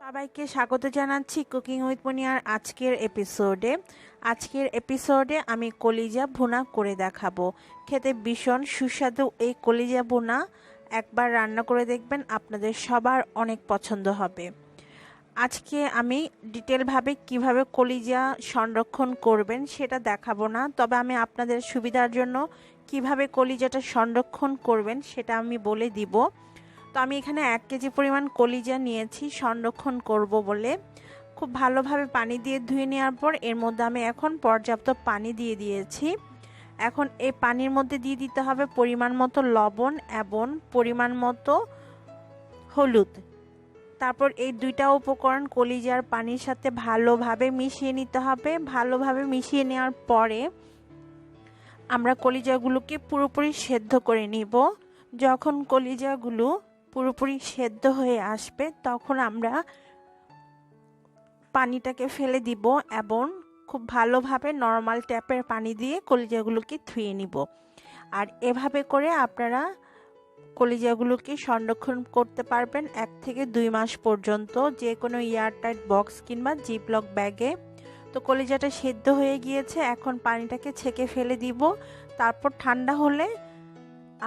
সবাইকে স্বাগত জানাচ্ছি কুকিং উইথ মুনিয়ার আজকের এপিসোডে আমি কলিজা ভুনা করে দেখাবো। খেতে ভীষণ সুস্বাদু এই কলিজা ভুনা একবার রান্না করে দেখবেন, আপনাদের সবার অনেক পছন্দ হবে। আজকে আমি ডিটেলভাবে কিভাবে কলিজা সংরক্ষণ করবেন সেটা দেখাবো না, তবে আমি আপনাদের সুবিধার জন্য কিভাবে কলিজাটা সংরক্ষণ করবেন সেটা আমি বলে দিব। তো আমি এখানে 1 কেজি পরিমাণ কলিজা নিয়েছি সংরক্ষণ করব বলে। খুব ভালোভাবে পানি দিয়ে ধুয়ে নেওয়ার পর এর মধ্যে আমি এখন পর্যাপ্ত পানি দিয়ে দিয়েছি। এখন এই পানির মধ্যে দিয়ে দিতে হবে পরিমাণ মতো লবণ এবং পরিমাণ মতো হলুদ। তারপর এই দুইটা উপকরণ কলিজার পানির সাথে ভালোভাবে মিশিয়ে নিতে হবে। ভালোভাবে মিশিয়ে নেওয়ার পরে আমরা কলিজাগুলোকে পুরোপুরি সেদ্ধ করে নিব। যখন কলিজাগুলো পুরোপুরি সেদ্ধ হয়ে আসবে তখন আমরা পানিটাকে ফেলে দিব এবং খুব ভালোভাবে নর্মাল ট্যাপের পানি দিয়ে কলিজাগুলোকে ধুয়ে নিব। আর এভাবে করে আপনারা কলিজাগুলোকে সংরক্ষণ করতে পারবেন 1 থেকে 2 মাস পর্যন্ত, যে কোনো এয়ারটাইট বক্স কিংবা জিপলক ব্যাগে। তো কলিজাটা সেদ্ধ হয়ে গিয়েছে, এখন পানিটাকে ছেঁকে ফেলে দিব। তারপর ঠান্ডা হলে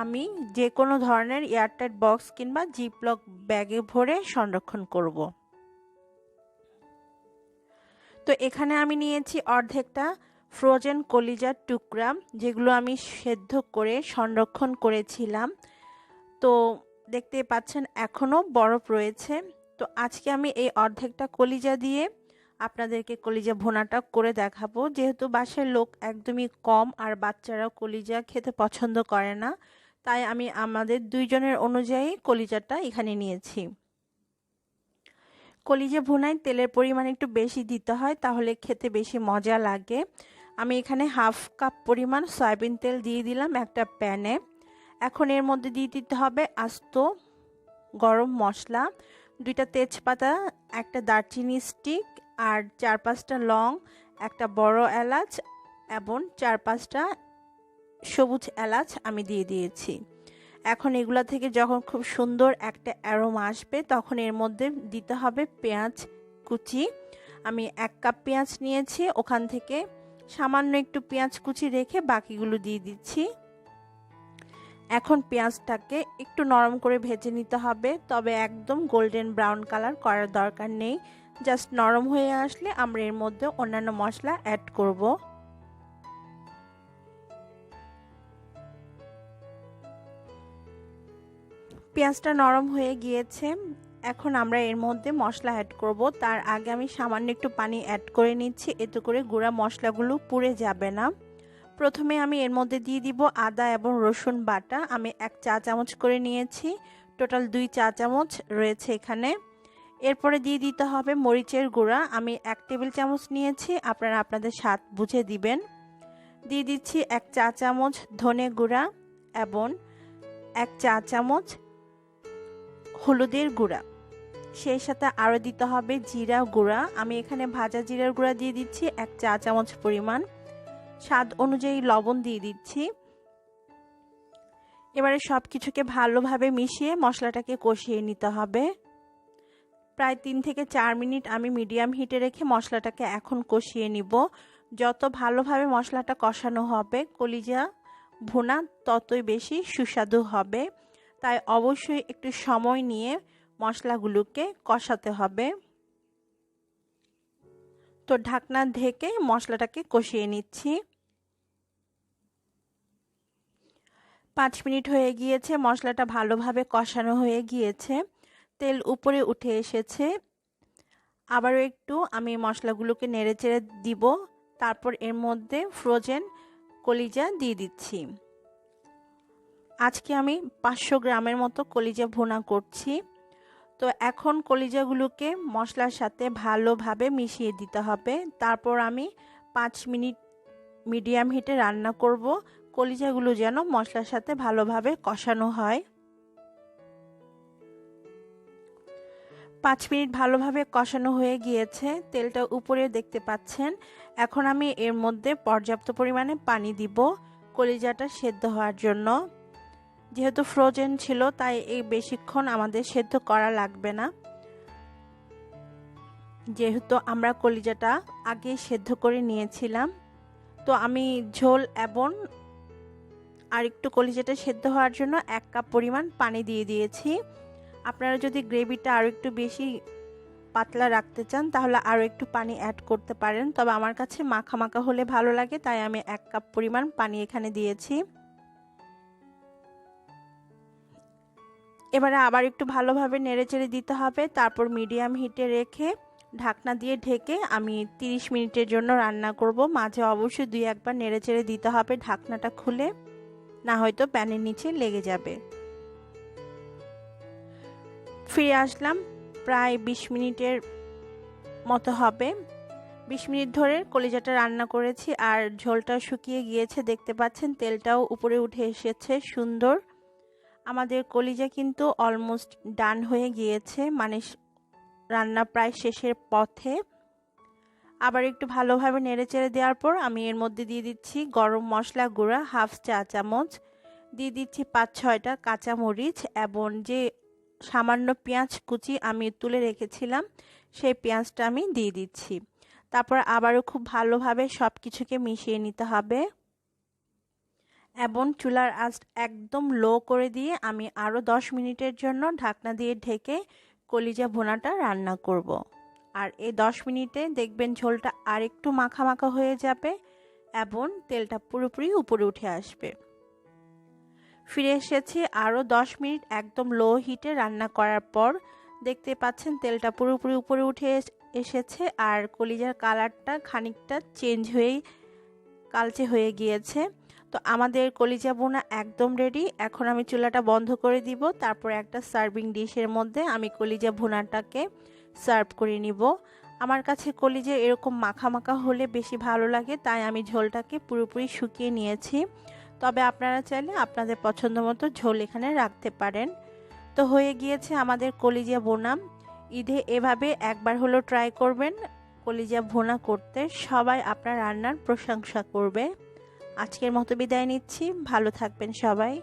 আমি যে কোনো ধরনের এয়ারটাইট বক্স কিংবা জিপলক ব্যাগে ভরে সংরক্ষণ করব। তো এখানে আমি নিয়েছি অর্ধেকটা ফ্রোজেন কলিজার টুকরা, যেগুলো আমি সেদ্ধ করে সংরক্ষণ করেছিলাম। তো দেখতে পাচ্ছেন এখনো বরফ রয়েছে। তো আজকে আমি এই অর্ধেকটা কলিজা দিয়ে আপনাদেরকে কলিজা ভুনাটা করে দেখাবো। যেহেতু বাসার লোক একদমই কম আর বাচ্চারা কলিজা খেতে পছন্দ করে না, তাই আমি আমাদের 2 জনের অনুযায়ী কলিজাটা এখানে নিয়েছি। কলিজা ভুনায় তেলের পরিমাণ একটু বেশি দিতে হয়, তাহলে খেতে বেশি মজা লাগে। আমি এখানে 1/2 কাপ পরিমাণ সয়াবিন তেল দিয়ে দিলাম একটা প্যানে। এখন এর মধ্যে দিয়ে দিতে হবে আস্ত গরম মশলা, 2টা তেজপাতা, একটা দারচিনি স্টিক, আর 4-5টা লং, একটা বড় এলাচ এবং 4-5টা সবুজ এলাচ আমি দিয়ে দিয়েছি। এখন এগুলা থেকে যখন খুব সুন্দর একটা অ্যারোমা আসবে তখন এর মধ্যে দিতে হবে পেঁয়াজ কুচি। আমি 1 কাপ পেঁয়াজ নিয়েছি, ওখান থেকে সামান্য একটু পেঁয়াজ কুচি রেখে বাকিগুলো দিয়ে দিচ্ছি। এখন পেঁয়াজটাকে একটু নরম করে ভেজে নিতে হবে, তবে একদম গোল্ডেন ব্রাউন কালার করার দরকার নেই। জাস্ট নরম হয়ে আসলে আমরা এর মধ্যে অন্যান্য মশলা অ্যাড করব। পেঁয়াজটা নরম হয়ে গিয়েছে, এখন আমরা এর মধ্যে মশলা অ্যাড করব। তার আগে আমি সামান্য একটু পানি অ্যাড করে নিচ্ছি, এতে করে গুঁড়া মশলাগুলো পুড়ে যাবে না। প্রথমে আমি এর মধ্যে দিয়ে দিব আদা এবং রসুন বাটা। আমি 1 চা চামচ করে নিয়েছি, টোটাল 2 চা চামচ রয়েছে এখানে। এরপরে দিয়ে দিতে হবে মরিচের গুঁড়া। আমি 1 টেবিল চামচ নিয়েছি, আপনারা আপনাদের স্বাদ বুঝে দিবেন। দিয়ে দিচ্ছি 1 চা চামচ ধনে গুঁড়া এবং 1 চা চামচ হলুদের গুঁড়া। সেই সাথে আরও দিতে হবে জিরা গুঁড়া। আমি এখানে ভাজা জিরার গুঁড়া দিয়ে দিচ্ছি 1 চা চামচ পরিমাণ। স্বাদ অনুযায়ী লবণ দিয়ে দিচ্ছি। এবারে সব কিছুকে ভালোভাবে মিশিয়ে মশলাটাকে কষিয়ে নিতে হবে। প্রায় 3 থেকে 4 মিনিট আমি মিডিয়াম হিটে রেখে মশলাটাকে এখন কষিয়ে নিব। যত ভালোভাবে মশলাটা কষানো হবে কলিজা ভুনা ততই বেশি সুস্বাদু হবে, তাই অবশ্যই একটু সময় নিয়ে মশলাগুলোকে কষাতে হবে। তো ঢাকনা ঢেকে মশলাটাকে কষিয়ে নিচ্ছি। 5 মিনিট হয়ে গিয়েছে, মশলাটা ভালোভাবে কষানো হয়ে গিয়েছে, তেল উপরে উঠে এসেছে। আবারও একটু আমি মশলাগুলোকে নেড়েচেড়ে দিব। তারপর এর মধ্যে ফ্রোজেন কলিজা দিয়ে দিচ্ছি। আজকে আমি 500 গ্রামের মতো কলিজা ভুনা করছি। তো এখন কলিজাগুলোকে মশলার সাথে ভালোভাবে মিশিয়ে দিতে হবে। তারপর আমি 5 মিনিট মিডিয়াম হিটে রান্না করব, কলিজাগুলো যেন মশলার সাথে ভালোভাবে কষানো হয়। 5 মিনিট ভালোভাবে কষানো হয়ে গিয়েছে, তেলটা উপরে দেখতে পাচ্ছেন। এখন আমি এর মধ্যে পর্যাপ্ত পরিমাণে পানি দিব কলিজাটা সেদ্ধ হওয়ার জন্য। যেহেতু ফ্রোজেন ছিল তাই এই বেশিক্ষণ আমাদের সেদ্ধ করা লাগবে না। যেহেতু আমরা কলিজাটা আগে সেদ্ধ করে নিয়েছিলাম, তো আমি ঝোল এবং আর একটু কলিজাটা সেদ্ধ হওয়ার জন্য 1 কাপ পরিমাণ পানি দিয়ে দিয়েছি। আপনারা যদি গ্রেভিটা আরও একটু বেশি পাতলা রাখতে চান তাহলে আরও একটু পানি অ্যাড করতে পারেন, তবে আমার কাছে মাখা মাখা হলে ভালো লাগে, তাই আমি 1 কাপ পরিমাণ পানি এখানে দিয়েছি। এবারে আবার একটু ভালোভাবে নেড়েচেড়ে দিতে হবে, তারপর মিডিয়াম হিটে রেখে ঢাকনা দিয়ে ঢেকে আমি 30 মিনিটের জন্য রান্না করব। মাঝে অবশ্যই 2-1 বার নেড়েচেড়ে দিতে হবে ঢাকনাটা খুলে, না হয়তো প্যানের নিচে লেগে যাবে। ফিরে আসলাম, প্রায় 20 মিনিটের মতো হবে। 20 মিনিট ধরে কলিজাটা রান্না করেছি আর ঝোলটা শুকিয়ে গিয়েছে, দেখতে পাচ্ছেন তেলটাও উপরে উঠে এসেছে সুন্দর। আমাদের কলিজা কিন্তু অলমোস্ট ডান হয়ে গিয়েছে, মানে রান্না প্রায় শেষের পথে। আবার একটু ভালোভাবে নেড়েচেড়ে দেওয়ার পর আমি এর মধ্যে দিয়ে দিচ্ছি গরম মশলা গুঁড়া 1/2 চা চামচ, দিয়ে দিচ্ছি 5-6টা কাঁচামরিচ এবং যে সামান্য পেঁয়াজ কুচি আমি তুলে রেখেছিলাম সেই পেঁয়াজটা আমি দিয়ে দিচ্ছি। তারপর আবারও খুব ভালোভাবে সব কিছুকে মিশিয়ে নিতে হবে এবং চুলার আঁচ একদম লো করে দিয়ে আমি আরও 10 মিনিটের জন্য ঢাকনা দিয়ে ঢেকে কলিজা ভুনাটা রান্না করব। আর এই 10 মিনিটে দেখবেন ঝোলটা আর একটু মাখা মাখা হয়ে যাবে এবং তেলটা পুরোপুরি উপরে উঠে আসবে। ফিরে এসেছি আরও 10 মিনিট একদম লো হিটে রান্না করার পর। দেখতে পাচ্ছেন তেলটা পুরোপুরি উপরে উঠে এসেছে আর কলিজার কালারটা খানিকটা চেঞ্জ হয়ে কালচে হয়ে গিয়েছে। তো আমাদের কলিজা ভুনা একদম রেডি। এখন আমি চুলাটা বন্ধ করে দিব, তারপর একটা সার্ভিং ডিশের মধ্যে আমি কলিজা ভুনাটাকে সার্ভ করে নিব। আমার কাছে কলিজা এরকম মাখা মাখা হলে বেশি ভালো লাগে, তাই আমি ঝোলটাকে পুরোপুরি শুকিয়ে নিয়েছি। তবে আপনারা চাইলে আপনাদের পছন্দ মতো ঝোল এখানে রাখতে পারেন। তো হয়ে গিয়েছে আমাদের কলিজা ভুনা। ঈদে এভাবে একবার হলো ট্রাই করবেন কলিজা ভুনা করতে, সবাই আপনার রান্নার প্রশংসা করবে। আজকের মতো বিদায় নিচ্ছি, ভালো থাকবেন সবাই।